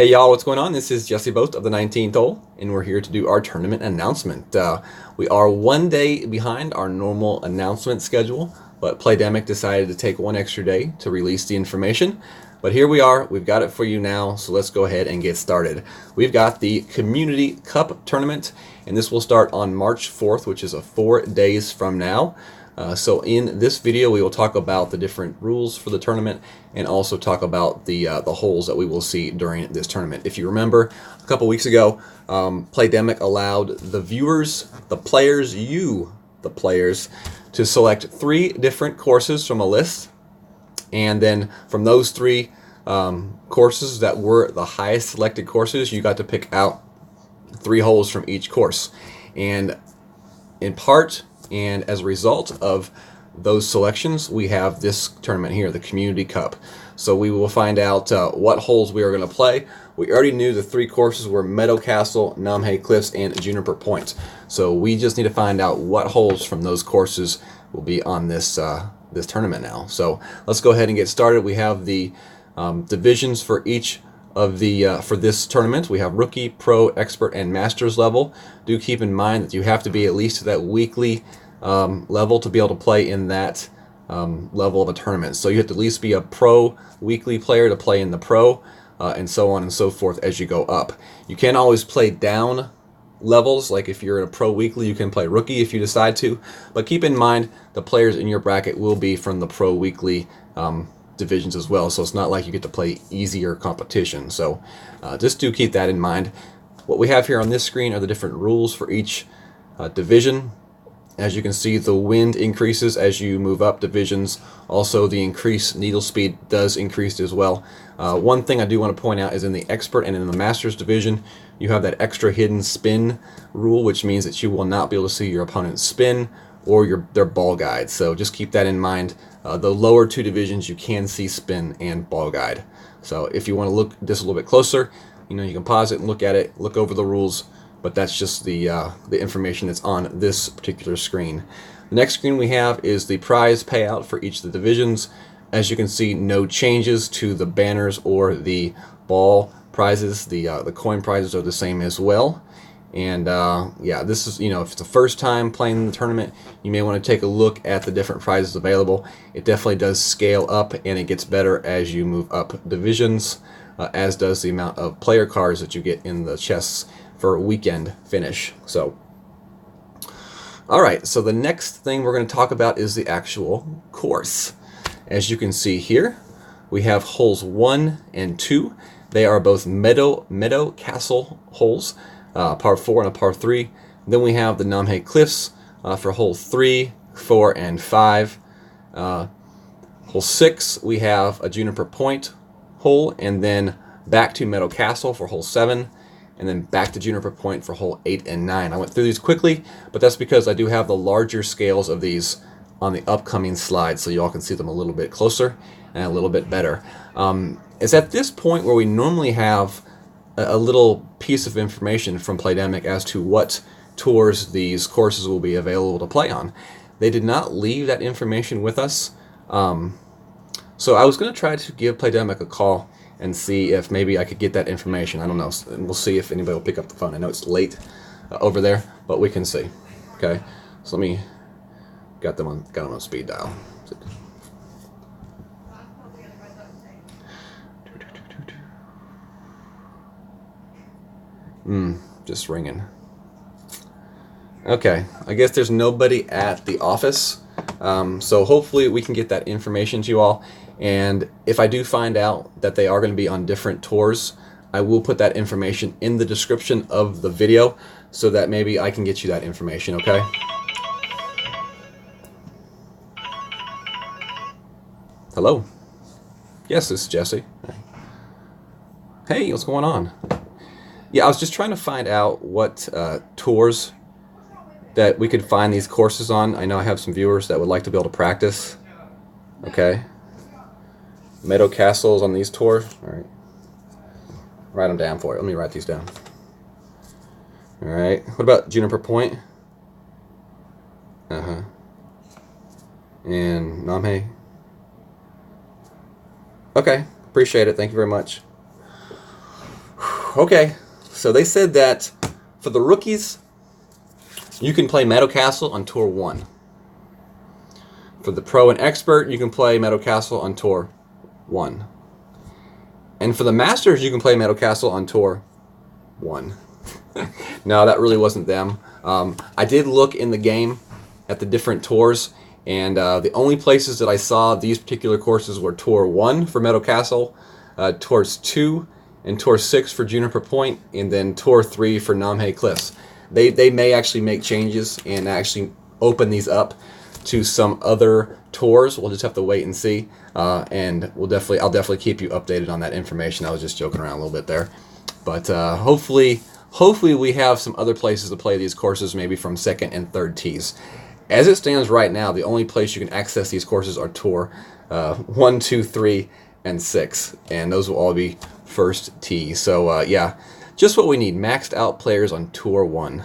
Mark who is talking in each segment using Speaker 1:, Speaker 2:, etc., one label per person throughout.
Speaker 1: Hey y'all, what's going on? This is Jesse Boast of the 19th hole, and we're here to do our tournament announcement. We are one day behind our normal announcement schedule, but Playdemic decided to take one extra day to release the information. But here we are, we've got it for you now, so let's go ahead and get started. We've got the Community Cup Tournament, and this will start on March 4th, which is 4 days from now. So in this video, we will talk about the different rules for the tournament and also talk about the holes that we will see during this tournament. If you remember, a couple weeks ago, Playdemic allowed the viewers, the players, the players, to select 3 different courses from a list. And then from those 3 courses that were the highest selected courses, you got to pick out 3 holes from each course. And in part, and as a result of those selections, we have this tournament here, the Community Cup. So we will find out what holes we are going to play. We already knew the 3 courses were Meadow Castle, Namhe Cliffs, and Juniper Point. So we just need to find out what holes from those courses will be on this this tournament now. So let's go ahead and get started. We have the divisions for each of the for this tournament. We have Rookie, Pro, Expert, and Masters level. Do keep in mind that you have to be at least to that weekly level to be able to play in that level of a tournament. So you have to at least be a Pro weekly player to play in the Pro, and so on and so forth as you go up. You can't always play down levels, like if you're in a Pro weekly, you can play Rookie if you decide to, but keep in mind the players in your bracket will be from the Pro weekly divisions as well, so it's not like you get to play easier competition. So just do keep that in mind. What we have here on this screen are the different rules for each division. As you can see, the wind increases as you move up divisions. Also, the increased needle speed does increase as well. One thing I do want to point out is in the Expert and in the Masters division, you have that extra hidden spin rule, which means that you will not be able to see your opponent's spin or their ball guide. So just keep that in mind. The lower 2 divisions, you can see spin and ball guide. So if you want to look this a little bit closer, you can pause it and look at it, look over the rules. But that's just the information that's on this particular screen. The next screen we have is the prize payout for each of the divisions. As you can see, no changes to the banners or the ball prizes. The coin prizes are the same as well. And yeah, this is, if it's the first time playing the tournament, you may want to take a look at the different prizes available. It definitely does scale up, and it gets better as you move up divisions, as does the amount of player cards that you get in the chests for a weekend finish. So, alright, so the next thing we're going to talk about is the actual course. As you can see here, we have holes 1 and 2. They are both Meadow Castle holes, par 4 and a par 3. Then we have the Namhe Cliffs for hole 3, 4, and 5. Hole 6, we have a Juniper Point hole, and then back to Meadow Castle for hole 7. And then back to Juniper Point for hole 8 and 9. I went through these quickly, but that's because I do have the larger scales of these on the upcoming slides, so you all can see them a little bit closer and a little bit better. It's at this point where we normally have a little piece of information from Playdemic as to what tours these courses will be available to play on. They did not leave that information with us, so I was going to try to give Playdemic a call and see if maybe I could get that information. I don't know. And we'll see if anybody will pick up the phone. I know it's late over there, but we can see. Okay, so let me got them on speed dial. Just ringing. Okay, I guess there's nobody at the office, so hopefully we can get that information to you all. And if I do find out that they are going to be on different tours, I will put that information in the description of the video so that maybe I can get you that information, okay? Hello? Yes, this is Jesse. Hey, what's going on? Yeah, I was just trying to find out what tours that we could find these courses on. I know I have some viewers that would like to be able to practice. Okay. Meadow Castle is on these tours. Alright. Write them down for it. Let me write these down. Alright. What about Juniper Point? And Namhe? Okay. Appreciate it. Thank you very much. Okay, so they said that for the rookies, you can play Meadow Castle on Tour 1. For the pro and expert, you can play Meadow Castle on Tour 1. And for the masters, you can play Meadow Castle on Tour 1. No, that really wasn't them. I did look in the game at the different tours, and the only places that I saw these particular courses were Tour 1 for Meadow Castle, Tours 2 and Tour 6 for Juniper Point, and then Tour 3 for Namhe Cliffs. They may actually make changes and actually open these up to some other tours. We'll just have to wait and see, and I'll definitely keep you updated on that information. I was just joking around a little bit there, but hopefully we have some other places to play these courses, maybe from second and third tees. As it stands right now, the only place you can access these courses are Tour 1, 2, 3, and 6, and those will all be first tee. So yeah, just what we need, maxed out players on Tour 1.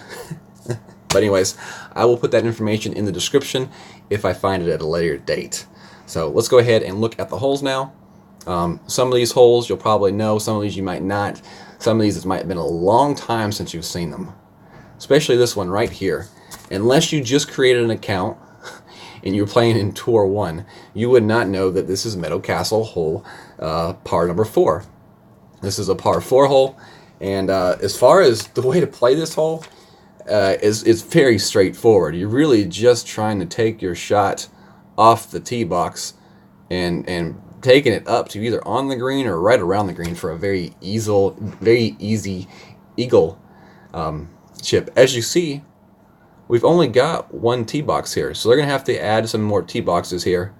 Speaker 1: But anyways, I will put that information in the description if I find it at a later date. So let's go ahead and look at the holes now. Some of these holes you'll probably know, some of these you might not. Some of these, it might have been a long time since you've seen them. Especially this one right here. Unless you just created an account and you're playing in Tour 1, you would not know that this is Meadow Castle hole par number 4. This is a par 4 hole, and as far as the way to play this hole, is very straightforward. You're really just trying to take your shot off the tee box and taking it up to either on the green or right around the green for a very easy eagle chip. As you see, we've only got one tee box here, so they're going to have to add some more tee boxes here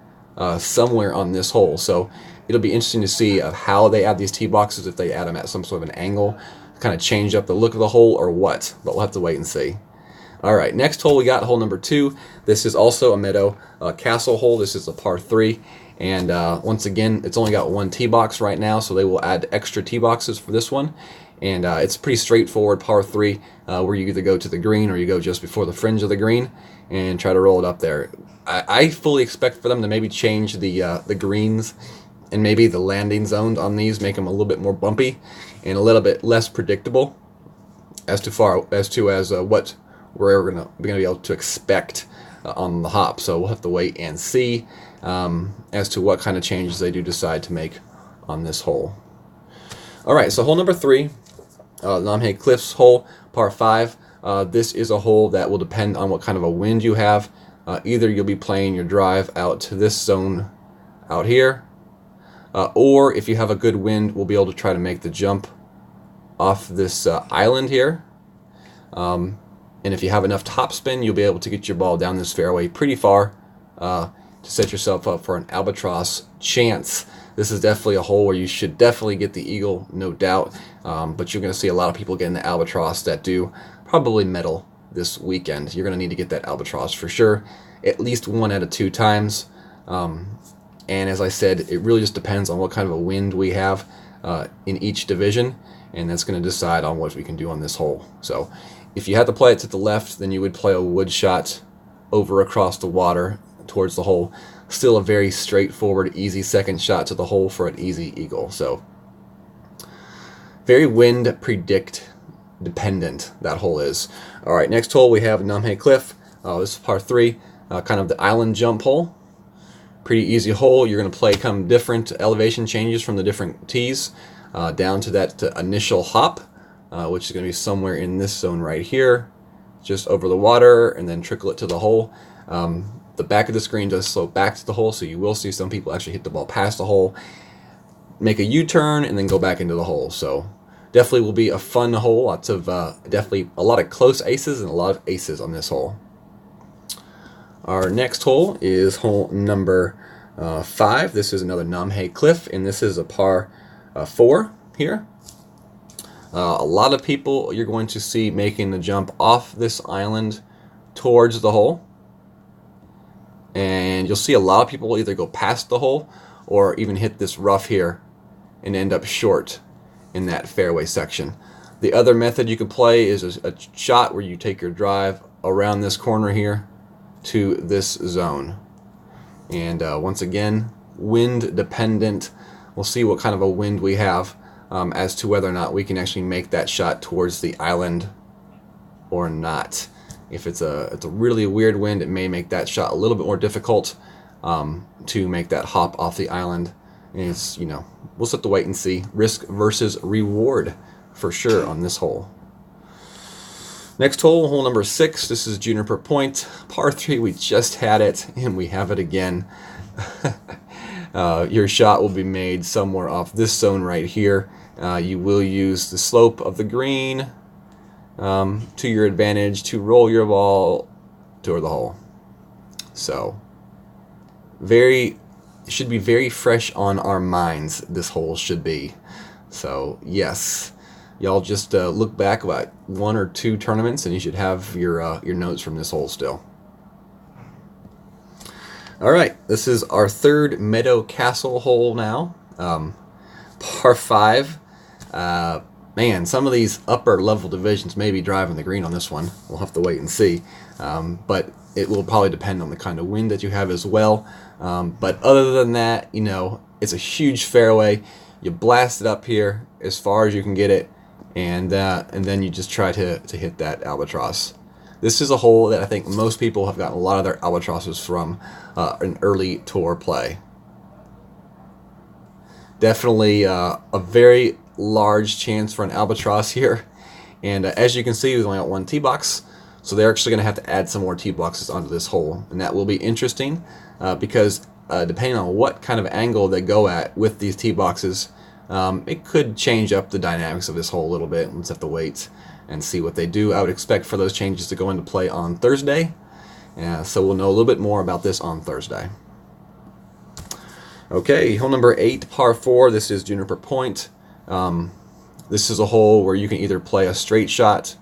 Speaker 1: somewhere on this hole. So it'll be interesting to see how they add these tee boxes, if they add them at some sort of an angle, kind of change up the look of the hole or what, but we'll have to wait and see. Alright, next hole we got hole number 2. This is also a Meadow Castle hole. This is a par 3, and once again, it's only got one tee box right now, so they will add extra tee boxes for this one. And it's pretty straightforward par 3, where you either go to the green or you go just before the fringe of the green and try to roll it up there. I fully expect for them to maybe change the greens and maybe the landing zones on these, make them a little bit more bumpy and a little bit less predictable as to what we're gonna be able to expect on the hop. So we'll have to wait and see as to what kind of changes they do decide to make on this hole. All right, so hole number 3, Namhe Cliffs hole, par 5. This is a hole that will depend on what kind of a wind you have. Either you'll be playing your drive out to this zone out here, or if you have a good wind, we'll be able to try to make the jump off this island here. And if you have enough topspin, you'll be able to get your ball down this fairway pretty far to set yourself up for an albatross chance. This is definitely a hole where you should definitely get the eagle, no doubt. But you're going to see a lot of people getting the albatross that do probably medal this weekend. You're going to need to get that albatross for sure, at least 1 out of 2 times. And as I said, it really just depends on what kind of a wind we have in each division, and that's going to decide on what we can do on this hole. So if you had to play it to the left, then you would play a wood shot over across the water towards the hole. Still a very straightforward, easy second shot to the hole for an easy eagle. So very wind predict dependent that hole is. All right, next hole we have Namhe Cliff. This is par 3, kind of the island jump hole. Pretty easy hole. You're going to play come different elevation changes from the different tees down to that initial hop, which is going to be somewhere in this zone right here, just over the water, and then trickle it to the hole. The back of the screen does slope back to the hole, so you will see some people actually hit the ball past the hole, make a U-turn, and then go back into the hole. So definitely will be a fun hole. Lots of definitely a lot of close aces and a lot of aces on this hole. Our next hole is hole number 5. This is another Namhe Cliff, and this is a par 4 here. A lot of people you're going to see making the jump off this island towards the hole. And you'll see a lot of people either go past the hole or even hit this rough here and end up short in that fairway section. The other method you can play is a shot where you take your drive around this corner here to this zone. And once again, wind dependent. We'll see what kind of a wind we have as to whether or not we can actually make that shot towards the island or not. If it's a really weird wind, it may make that shot a little bit more difficult to make that hop off the island. And it's, we'll just have to wait and see. Risk versus reward for sure on this hole. Next hole, hole number 6. This is Juniper Point, par 3. We just had it, and we have it again. Your shot will be made somewhere off this zone right here. You will use the slope of the green to your advantage to roll your ball toward the hole. So, should be very fresh on our minds. This hole should be. So yes. Y'all just look back about 1 or 2 tournaments, and you should have your notes from this hole still. All right, this is our 3rd Meadow Castle hole now, par 5. Man, some of these upper level divisions may be driving the green on this one. We'll have to wait and see, but it will probably depend on the kind of wind that you have as well. But other than that, it's a huge fairway. You blast it up here as far as you can get it. And then you just try to hit that albatross. This is a hole that I think most people have gotten a lot of their albatrosses from an early tour play. Definitely a very large chance for an albatross here. And as you can see, we've only got 1 tee box, so they're actually going to have to add some more tee boxes onto this hole. And that will be interesting because depending on what kind of angle they go at with these tee boxes, it could change up the dynamics of this hole a little bit. We'll just have to wait and see what they do. I would expect for those changes to go into play on Thursday. So we'll know a little bit more about this on Thursday. Okay, hole number 8, par 4. This is Juniper Point. This is a hole where you can either play a straight shot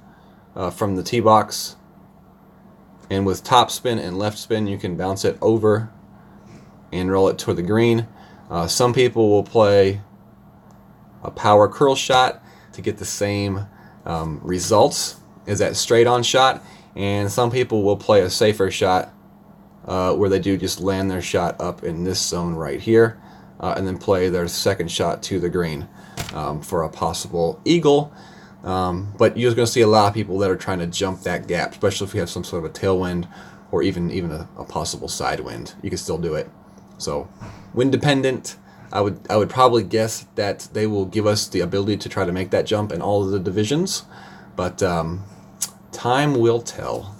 Speaker 1: from the tee box, and with top spin and left spin, you can bounce it over and roll it toward the green. Some people will play a power curl shot to get the same results as that straight on shot, and some people will play a safer shot where they do just land their shot up in this zone right here and then play their second shot to the green for a possible eagle. But you're going to see a lot of people that are trying to jump that gap, especially if you have some sort of a tailwind or even a possible side wind. You can still do it. So wind dependent. I would probably guess that they will give us the ability to try to make that jump in all of the divisions, but time will tell.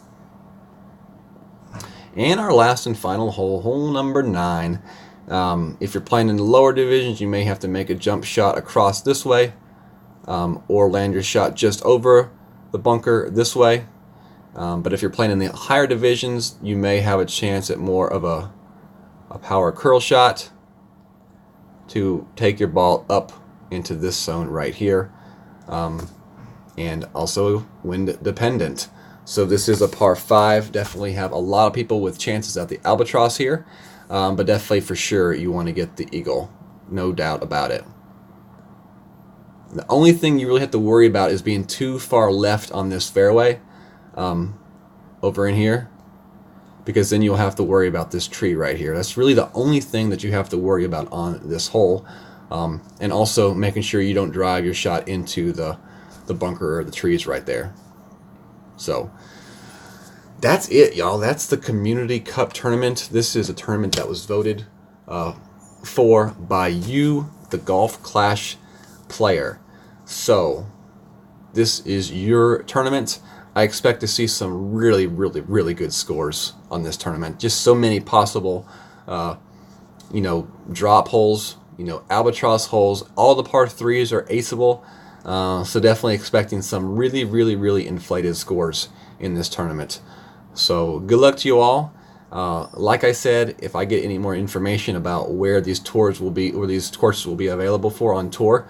Speaker 1: And our last and final hole, hole number 9. If you're playing in the lower divisions, you may have to make a jump shot across this way, or land your shot just over the bunker this way. But if you're playing in the higher divisions, you may have a chance at more of a power curl shot to take your ball up into this zone right here, and also wind dependent. So this is a par 5. Definitely have a lot of people with chances at the albatross here, but definitely for sure you want to get the eagle, no doubt about it. The only thing you really have to worry about is being too far left on this fairway over in here, because then you'll have to worry about this tree right here. That's really the only thing that you have to worry about on this hole. And also making sure you don't drive your shot into the bunker or the trees right there. So that's it, y'all. That's the Community Cup tournament. This is a tournament that was voted for by you, the Golf Clash player. So this is your tournament. I expect to see some really, really, really good scores on this tournament. Just so many possible, drop holes, albatross holes. All the par 3s are aceable. So definitely expecting some really, really, really inflated scores in this tournament. So good luck to you all. Like I said, if I get any more information about where these tours will be, or these courses will be available for on tour,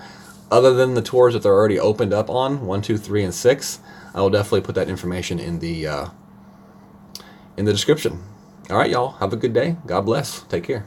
Speaker 1: other than the tours that they're already opened up on, 1, 2, 3, and 6, I will definitely put that information in the description. All right, y'all. Have a good day. God bless. Take care.